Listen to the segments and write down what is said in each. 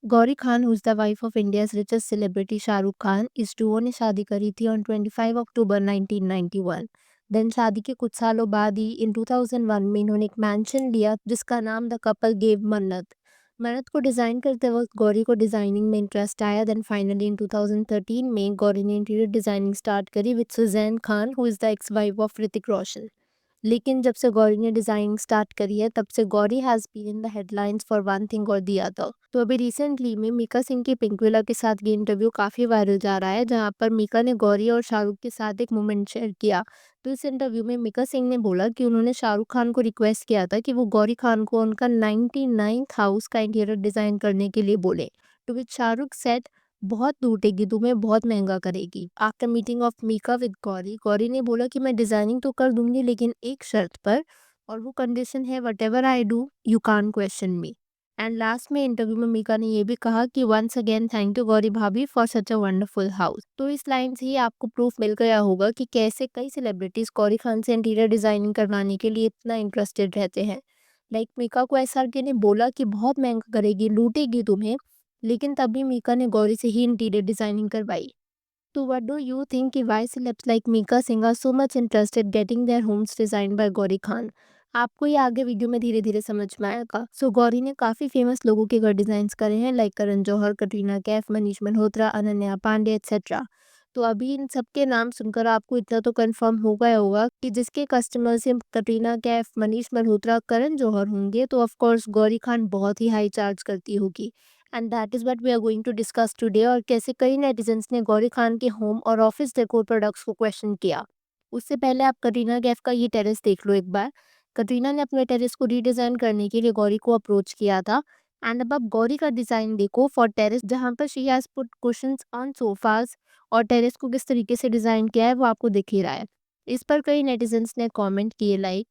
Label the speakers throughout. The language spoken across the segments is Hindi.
Speaker 1: Gauri Khan, who is the wife of India's richest celebrity Shahrukh Khan, इस डुओ ने शादी करी थी ऑन 25 अक्टूबर 1991। देन शादी के कुछ सालों बाद ही इन 2001 में इन्होंने एक मैंशन लिया जिसका नाम द कपल गेव मन्नत। मन्नत को डिज़ाइन करते वक्त गौरी को डिज़ाइनिंग में इंटरेस्ट आया। देन फाइनली इन 2013 में गौरी ने इंटीरियर डिज़ाइनिंग स्टार्ट करी with Sussanne Khan, who is the ex wife of Hrithik Roshan. लेकिन जब से गौरी ने डिज़ाइनिंग स्टार्ट करी है तब से Gauri has been in the headlines for one thing और द अदर। तो अभी रिसेंटली में मीका सिंह की पिंकविला के साथ ये इंटरव्यू काफ़ी वायरल जा रहा है, जहाँ पर मीका ने गौरी और शाहरुख के साथ एक मोमेंट शेयर किया। तो इस इंटरव्यू में मीका सिंह ने बोला कि उन्होंने शाहरुख खान को रिक्वेस्ट किया था कि वो गौरी खान को उनका 99th हाउस का इंटीरियर डिज़ाइन करने के लिए बोले। टू विच शाहरुख सेड, बहुत लूटेगी तुम्हें, बहुत महंगा करेगी। After meeting of Mika with Gauri, Gauri ने बोला कि मैं डिज़ाइनिंग तो कर दूंगी लेकिन एक शर्त पर, और वो कंडीशन है whatever I do you can question me. And last में इंटरव्यू में मीका ने ये भी कहा कि once again thank you Gauri bhabhi for such a wonderful house. तो इस लाइन से ही आपको प्रूफ मिल गया होगा कि कैसे कई सेलिब्रिटीज गौरी खान से इंटीरियर डिजाइनिंग करवाने के लिए इतना इंटरेस्टेड रहते हैं। लाइक मीका को एसआरके ने बोला कि बहुत महंगा करेगी, लूटेगी तुम्हें, लेकिन तभी मीका ने गौरी से ही इंटीरियर डिजाइनिंग करवाई। तो व्हाट डू यू थिंक कि why celebs like Mika Singh are so much interested getting their homes design by Gauri Khan? आपको ये आगे वीडियो में धीरे धीरे समझ में आएगा। सो गौरी ने काफी फेमस लोगों के घर डिजाइन करे हैं, लाइक करण जौहर, कटरीना कैफ, मनीष मल्होत्रा, अनन्या पांडे एक्सेट्रा। तो अभी इन सबके नाम सुनकर आपको इतना तो कंफर्म हो गया होगा कि जिसके कस्टमर से कटरीना कैफ, मनीष मल्होत्रा, करण जौहर होंगे तो ऑफ कोर्स गौरी खान बहुत ही हाई चार्ज करती होगी। And that is what we are going to discuss today, और कैसे कई नेटिजन्स ने गौरी खान के होम और ऑफिस डेकोर प्रोडक्ट्स को क्वेश्चन किया। उससे पहले आप कटरीना कैफ का ये टेरेस देख लो एक बार। कटरीना ने अपने टेरेस को रीडिजाइन करने के लिए गौरी को अप्रोच किया था। एंड अब आप गौरी का डिजाइन देखो फॉर टेरेस, जहाँ पर she has put cushions on sofas, और टेरेस को किस तरीके से डिजाइन किया है वो आपको दिख ही रहा है। इस पर कई नेटिजन्स ने कमेंट किए, लाइक,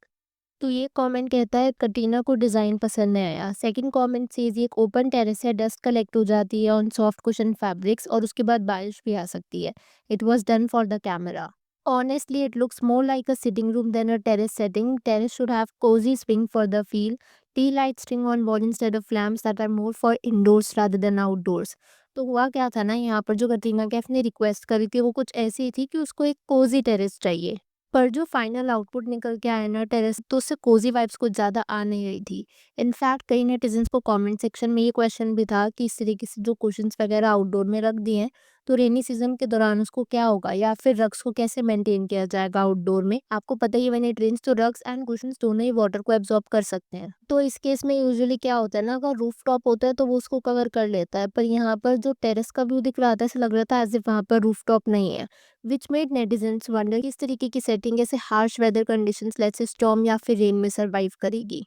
Speaker 1: तो ये कमेंट कहता है कटरीना को डिज़ाइन पसंद नहीं आया। सेकंड कमेंट सेज ये एक ओपन टेरेस है, डस्ट कलेक्ट हो जाती है ऑन सॉफ्ट कुशन फैब्रिक्स और उसके बाद बारिश भी आ सकती है। It was done for the camera. Honestly, it looks more like a sitting room than a terrace setting. Terrace should have cozy swing for the feel. Tea light string on wall instead of lamps that are more for indoors rather than outdoors. तो हुआ क्या था ना, यहाँ पर जो कटरीना कैफ ने रिक्वेस्ट करी थी वो कुछ ऐसी थी कि उसको एक कोजी टेरेस चाहिए। पर जो फाइनल आउटपुट निकल के आया ना टेरेस, तो उससे कोजी वाइब्स कुछ ज़्यादा आ नहीं रही थी। इनफैक्ट कई नेटिजन्स को कमेंट सेक्शन में ये क्वेश्चन भी था कि इस तरीके से जो कुशन्स वगैरह आउटडोर में रख दिए हैं तो रेनी सीजन के दौरान उसको क्या होगा, या फिर रग्स को कैसे मेंटेन किया जाएगा आउटडोर में। आपको पता ही है, व्हेन इट रेन्स तो रग्स एंड कुशन्स दोनों ही वाटर को एब्जॉर्ब कर सकते हैं। तो इस केस में यूजुअली क्या होता है ना, अगर रूफ टॉप होता है तो वो उसको कवर कर लेता है, पर यहाँ पर जो टेरेस का व्यू दिख रहा था ऐसा लग रहा था एज इफ वहाँ पर रूफ टॉप नहीं है, विच मेड नेटिजन्स वंडर किस तरीके की सेटिंग ऐसे harsh weather conditions let's say storm या फिर रेन में सर्वाइव करेगी।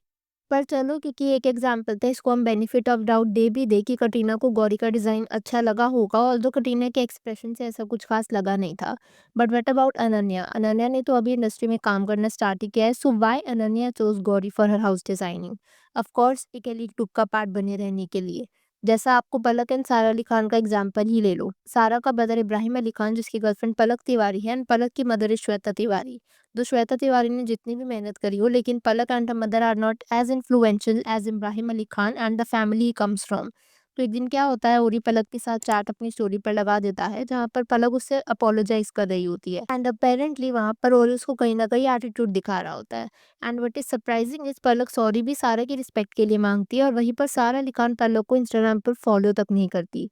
Speaker 1: पर चलो, क्योंकि एक एग्जाम्पल था, इसको हम बेनिफिट ऑफ डाउट दे भी दे कि कटरीना को गौरी का डिज़ाइन अच्छा लगा होगा, ऑल्दो कटरीना के एक्सप्रेशन से ऐसा कुछ खास लगा नहीं था। But what about Ananya? Ananya ने तो अभी इंडस्ट्री में काम करना स्टार्ट ही किया है, so why Ananya chose Gauri for her house designing? Of course एक एलीट ग्रुप का पार्ट बने रहने के लिए। जैसा आपको पलक एंड सारा अली खान का एग्जाम्पल ही ले लो। सारा का ब्रदर इब्राहिम अली खान, जिसकी गर्लफ्रेंड पलक तिवारी है, एंड पलक की मदर इज श्वेता तिवारी। तो श्वेता तिवारी ने जितनी भी मेहनत करी हो, लेकिन Palak and her mother are not as influential as Ibrahim Ali Khan and the family he comes from. तो एक दिन क्या होता है, ओरी पलक के साथ चैट अपनी स्टोरी पर लगा देता है, जहाँ पर पलक उससे अपोलोजाइज कर रही होती है, एंड अपेरेंटली वहाँ पर ओरी उसको कहीं ना कहीं एटीट्यूड दिखा रहा होता है। And what is surprising is Palak sorry भी सारा की रिस्पेक्ट के लिए मांगती है, और वहीं पर सारा अली खान पलक को इंस्टाग्राम पर फॉलो तक नहीं करती।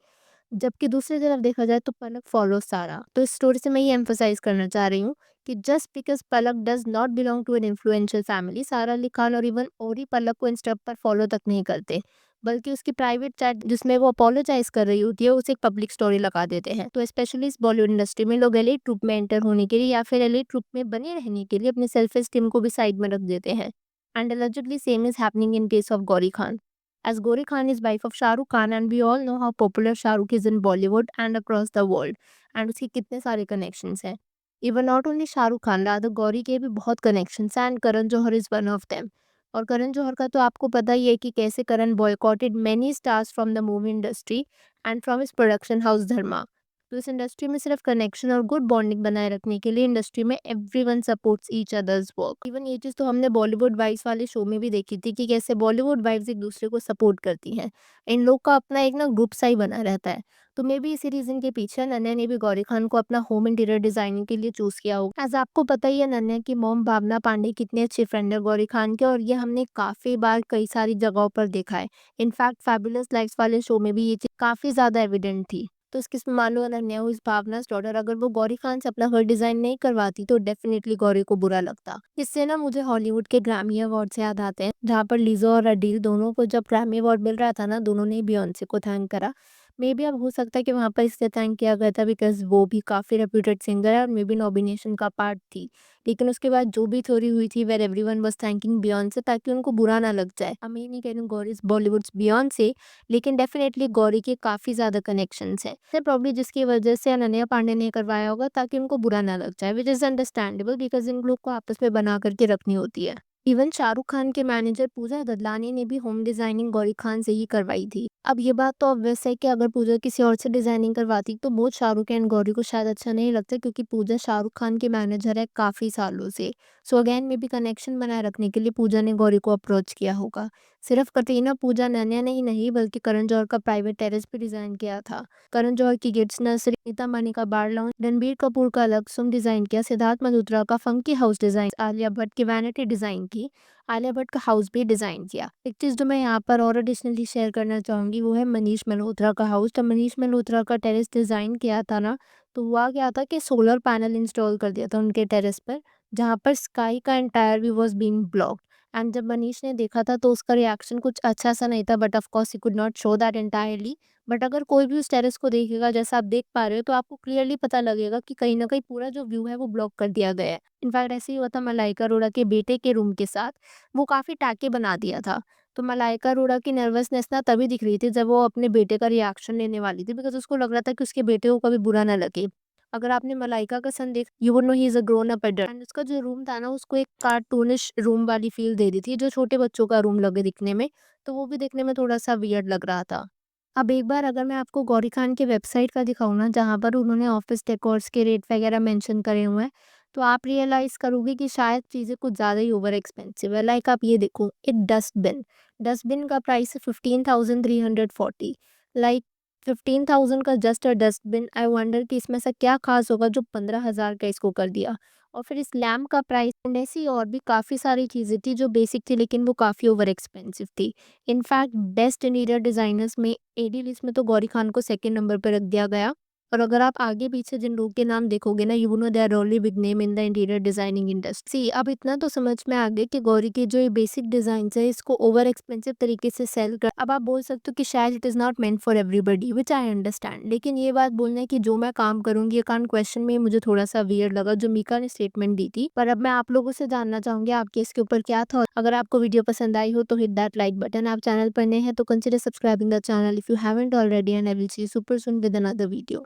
Speaker 1: जबकि दूसरी तरफ देखा जाए तो पलक फॉलो सारा। तो इस स्टोरी से मैं ये एम्फोसाइज करना चाह रही हूँ कि just because Palak does not belong to an influential family, Sara Ali Khan और इवन ओरी पलक को इंस्टा पर फॉलो तक नहीं करते, बल्कि उसकी प्राइवेट चैट जिसमें वो अपोलोजाइज कर रही होती है उसे एक पब्लिक स्टोरी लगा देते हैं। तो स्पेशली इस बॉलीवुड इंडस्ट्री में लोग एलीट ग्रुप में एंटर होने के लिए या फिर एलीट ग्रुप में बने रहने के लिए अपने सेल्फ एस्टीम को भी साइड में रख देते हैं। And allegedly same is happening in case of Gauri Khan. As Gauri Khan is wife of Shah Rukh Khan, and we all know how popular Shah Rukh is in Bollywood and across the world, and उसके कितने सारे connections हैं। Even not only Shahrukh Khan, rather Gauri के भी बहुत कनेक्शंस हैं, and Karan Johar is one of them. और करण जौहर का तो आपको पता ही है कि कैसे Karan boycotted many stars from the movie industry and from his production house Dharma. तो इस इंडस्ट्री में सिर्फ कनेक्शन और गुड बॉन्डिंग बनाए रखने के लिए इंडस्ट्री में everyone supports each others work. Even ये चीज़ तो हमने बॉलीवुड वाइफ्स वाले शो में भी देखी थी कि कैसे बॉलीवुड वाइफ्स एक दूसरे को सपोर्ट करती हैं। इन लोग का अपना एक ना ग्रुप सा ही बना रहता है। तो मे बी इसी रीजन के पीछे अनन्या ने भी गौरी खान को अपना होम इंटीरियर डिजाइनिंग के लिए चूज किया होगा। एज आपको पता ही है अनन्या की मॉम भावना पांडे कितने अच्छे फ्रेंड है गौरी खान के, और ये हमने काफी बार कई सारी जगहों पर देखा है। इनफैक्ट फैबुलस लाइफ्स वाले शो में भी ये चीज काफी ज्यादा एविडेंट थी। तो इसके मान लो अनन्या इस भावना's डॉटर, अगर वो गौरी खान से अपना घर डिजाइन नहीं करवाती तो डेफिनेटली गौरी को बुरा लगता। इससे ना मुझे हॉलीवुड के ग्रैमी अवार्ड से याद आते हैं, जहाँ पर लीजो और अडील दोनों को जब ग्रैमी अवार्ड मिल रहा था ना, दोनों ने बियॉन्से को थैंक करा। मे बी अब हो सकता है कि वहाँ पर इसलिए थैंक किया गया था बिकॉज वो भी काफ़ी रेप्यूटेड सिंगर है और मे बी नॉमिनेशन का पार्ट थी। लेकिन उसके बाद जो भी थ्योरी हुई थी where everyone was thanking Beyonce, ताकि उनको बुरा ना लग जाए। अब मैं ये नहीं कह रही हूँ गौरी इज बॉलीवुड्स बियॉन्से, लेकिन डेफिनेटली गौरी के काफ़ी ज़्यादा कनेक्शंस हैं। प्रॉब्ली जिसकी वजह से अनन्या पांडे ने करवाया होगा ताकि उनको बुरा ना लग जाए, which is understandable because in लोग को आपस में बना करके रखनी होती है। इवन शाहरुख खान के मैनेजर पूजा ददलानी ने भी होम डिजाइनिंग गौरी खान से ही करवाई थी। अब ये बात तो ऑब्वियस है कि अगर पूजा किसी और से डिजाइनिंग करवाती तो बोथ शाहरुख एंड गौरी को शायद अच्छा नहीं लगता, क्योंकि पूजा शाहरुख खान के मैनेजर है काफी सालों से। सो अगेन में भी कनेक्शन बनाए रखने के लिए पूजा ने गौरी को अप्रोच किया होगा। सिर्फ कटरीना पूजा नन्या ने ही नहीं बल्कि करण जौहर का प्राइवेट टेरेस भी डिजाइन किया था। करण जौहर की गिट्स नर्सरी, नीता मानी का बार लाउंज, रणबीर कपूर का लक्सुम डिजाइन किया, सिद्धार्थ मल्होत्रा का funky house design, Alia Bhatt की वैनिटी डिजाइन की, आलिया भट्ट का हाउस भी डिजाइन किया। एक चीज जो मैं यहाँ पर और एडिशनली शेयर करना चाहूंगी वो है मनीष मल्होत्रा का हाउस। जब मनीष मल्होत्रा का टेरेस डिजाइन किया था ना, तो हुआ क्या था कि सोलर पैनल इंस्टॉल कर दिया था उनके टेरेस पर, जहाँ पर स्काई का entire view was being blocked. And जब मनीष ने देखा था तो उसका रिएक्शन कुछ अच्छा सा नहीं था, but of course he could not show that entirely. But अगर कोई भी उस टेरेस को देखेगा जैसा आप देख पा रहे हो, तो आपको क्लियरली पता लगेगा कि कहीं ना कहीं पूरा जो व्यू है वो ब्लॉक कर दिया गया है। इनफैक्ट ऐसे ही हुआ था मलाइका अरोड़ा के बेटे के रूम के साथ, वो काफी टाके बना दिया था। तो मलाइका अरोड़ा की नर्वसनेस ना तभी दिख रही थी जब वो अपने बेटे का रिएक्शन लेने वाली थी, बिकॉज उसको लग रहा था कि उसके बेटे को कभी बुरा ना लगे। अगर आपने मलाइका का सन देख, you would know he is a grown up adult. And उसका जो रूम था ना, उसको एक कार्टूनिश रूम वाली फील दे दी थी, जो छोटे बच्चों का रूम लगे दिखने में। तो वो भी देखने में थोड़ा सा वियर्ड लग रहा था। अब एक बार अगर मैं आपको गौरी खान की वेबसाइट का दिखाऊँ ना, जहाँ पर उन्होंने ऑफिस डेकोर्स के रेट वगैरह मेंशन करे हुए हैं, तो आप रियलाइज़ करोगे कि शायद चीज़ें कुछ ज़्यादा ही ओवर एक्सपेंसिव है। लाइक आप ये देखो, एक डस्टबिन, डस्टबिन का प्राइस है 15,340। लाइक 15,000 का just a dustbin. I wonder कि इसमें ऐसा क्या खास होगा जो 15,000 का इसको कर दिया। और फिर इस लैम्प का प्राइस, एंड ऐसी और भी काफ़ी सारी चीज़ें थी जो बेसिक थी लेकिन वो काफ़ी ओवर एक्सपेंसिव थी। इनफैक्ट बेस्ट इंटीरियर डिजाइनर्स में एडी लिस्ट में तो गौरी खान को सेकंड नंबर पर रख दिया गया। और अगर आप आगे पीछे जिन लोग के नाम देखोगे ना, you know they are only big name in the interior designing industry. अब इतना तो समझ में आ गया कि गौरी के जो ये बेसिक डिजाइन है इसको ओवर एक्सपेंसिव तरीके से सेल कर, अब आप बोल सकते हो कि शायद it is not meant for everybody, which I understand. लेकिन ये बात बोलना है कि जो मैं काम करूंगी ये काम क्वेश्चन में मुझे थोड़ा सा वियर्ड लगा जो मीका ने स्टेटमेंट दी थी। पर अब मैं आप लोगों से जानना चाहूंगी आपके इसके ऊपर क्या था। अगर आपको वीडियो पसंद आई हो तो हिट दैट लाइक बटन। आप चैनल पर नए हैं तो consider subscribing the channel if you haven't already, and I will see you super soon with another video.